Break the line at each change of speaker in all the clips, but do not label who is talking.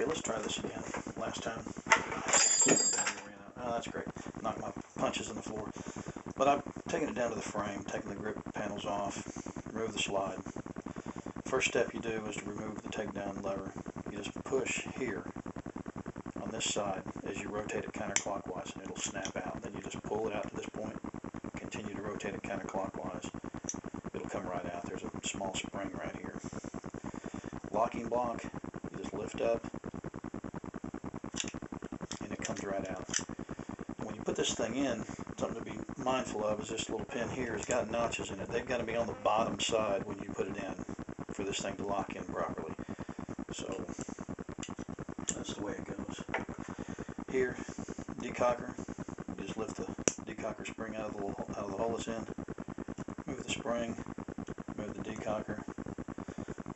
Okay, let's try this again. Last time, oh, that's great. Knocked my punches on the floor. But I've taken it down to the frame, taken the grip panels off, remove the slide. First step you do is to remove the takedown lever. You just push here on this side as you rotate it counterclockwise, and it'll snap out. Then you just pull it out to this point, continue to rotate it counterclockwise. It'll come right out. There's a small spring right here. Locking block, you just lift up, and it comes right out. And when you put this thing in, something to be mindful of is this little pin here has got notches in it. They've got to be on the bottom side when you put it in for this thing to lock in properly. So that's the way it goes. Here, decocker, you just lift the decocker spring out of the hole it's in, move the spring, move the decocker,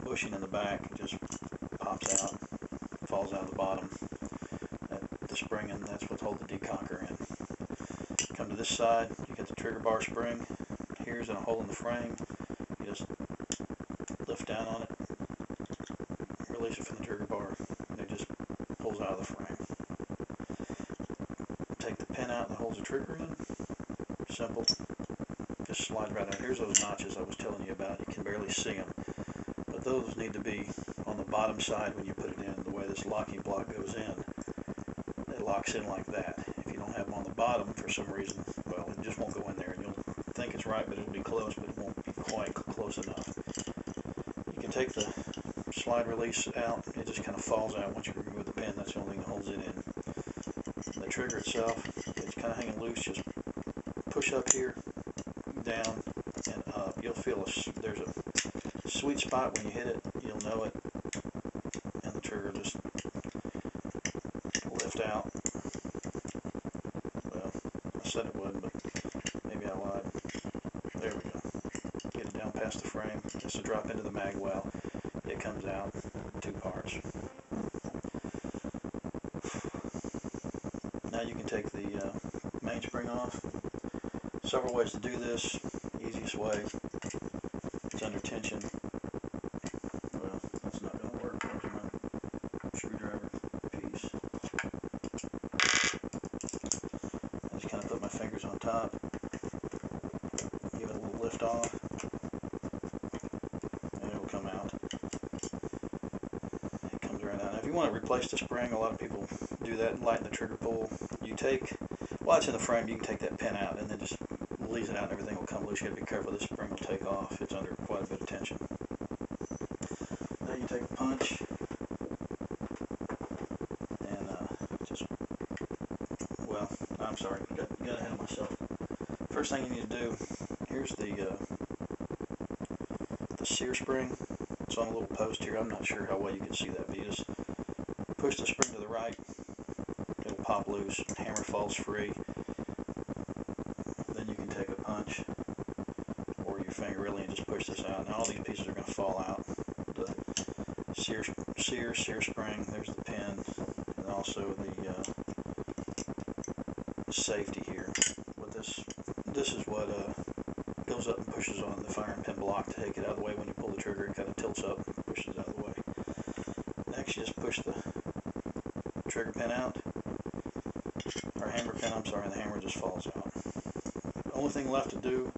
bushing in the back, it just pops out, falls out of the bottom. The spring, and that's what holds the decocker in. Come to this side, you get the trigger bar spring. Here's in a hole in the frame. You just lift down on it, release it from the trigger bar, and it just pulls out of the frame. Take the pin out that holds the trigger in. Simple. Just slide right out. Here's those notches I was telling you about. You can barely see them, but those need to be on the bottom side when you put it in. The way this locking block goes in, it locks in like that. If you don't have them on the bottom for some reason, well, it just won't go in there, and you'll think it's right, but it'll be close, but it won't be quite close enough. You can take the slide release out. It just kind of falls out once you remove the pin. That's the only thing that holds it in. The trigger itself, it's kind of hanging loose. Just push up here, down, and up. You'll feel there's a sweet spot when you hit it. You'll know it, and the trigger just lift out. Well, I said it would, but maybe I lied. There we go. Get it down past the frame. Just to drop into the mag well. It comes out in 2 parts. Now you can take the mainspring off. Several ways to do this. Easiest way, it's under tension. Well, that's not going to work. There's my screwdriver piece. I just kind of put my fingers on top, give it a little lift off, and it will come out. It comes right out. Now, if you want to replace the spring, a lot of people do that and lighten the trigger pull. You take, while it's in the frame, you can take that pin out and then just release it out and everything will come loose. You have to be careful, this spring will take off. It's under quite a bit of tension. Now you take a punch and just, well, I'm sorry, got ahead of myself. First thing you need to do, here's the sear spring. It's on a little post here. I'm not sure how well you can see that, but you just push the spring to the right. It'll pop loose, hammer falls free. Then you can take a punch or your finger really and just push this out. Now all these pieces are going to fall out. The sear spring, there's the pin, and also the safety here. What this is what goes up and pushes on the firing pin block to take it out of the way. When you pull the trigger, it kind of tilts up and pushes it out of the way. Next, you just push the trigger pin out. Or hammer pin, I'm sorry, and the hammer just falls out. The only thing left to do,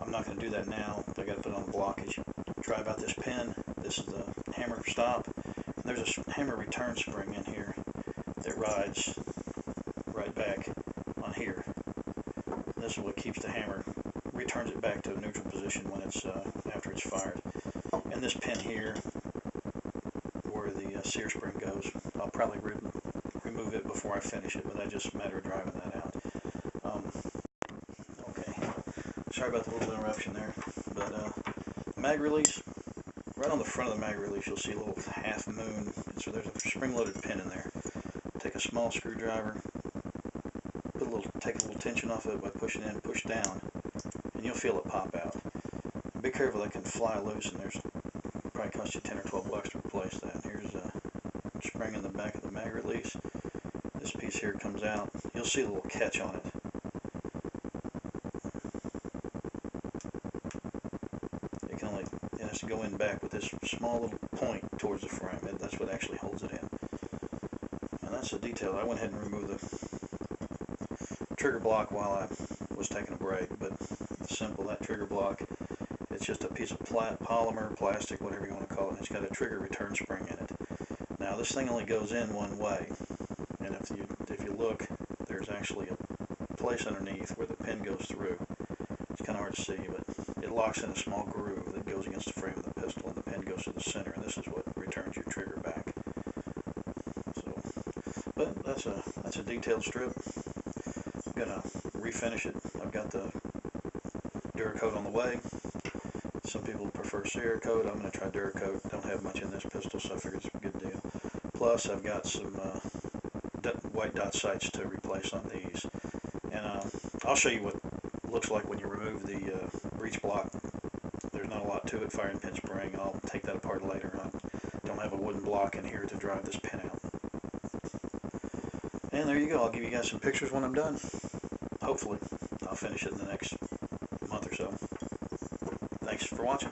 I'm not going to do that now, I got to put it on the block, is you drive out this pin. This is the hammer stop. And there's a hammer return spring in here that rides right back on here. And this is what keeps the hammer, returns it back to a neutral position when it's after it's fired. And this pin here, where the sear spring goes, I'll probably remove it before I finish it, but that's just a matter of driving that out. Okay, sorry about the little interruption there, but mag release, right on the front of the mag release you'll see a little half moon, so there's a spring-loaded pin in there. Take a small screwdriver, take a little tension off of it by pushing in, push down, and you'll feel it pop out. And be careful, that can fly loose, and there's probably cost you 10 or 12 bucks to replace that. Here's a spring in the back of the mag release. This piece here comes out. You'll see a little catch on it. It has to go in back with this small little point towards the frame. That's what actually holds it in. that's a detail. I went ahead and removed the trigger block while I was taking a break, but it's simple. That trigger block, it's just a piece of polymer, plastic, whatever you want to call it. It's got a trigger return spring in it. Now this thing only goes in one way, and if you look, there's actually a place underneath where the pin goes through. It's kind of hard to see, but it locks in a small groove that goes against the frame of the pistol, and the pin goes to the center, and this is what returns your trigger back. So, but that's a detailed strip. I'm gonna refinish it. I've got the Duracoat on the way. Some people prefer Cerakote. I'm going to try Duracoat. Don't have much in this pistol, so I figured it's a good deal. Plus, I've got some white dot sights to replace on these. And I'll show you what it looks like when you remove the breech block. There's not a lot to it, firing pin spring. I'll take that apart later. I don't have a wooden block in here to drive this pin out. And there you go. I'll give you guys some pictures when I'm done. Hopefully, I'll finish it in the next month or so. Thanks for watching.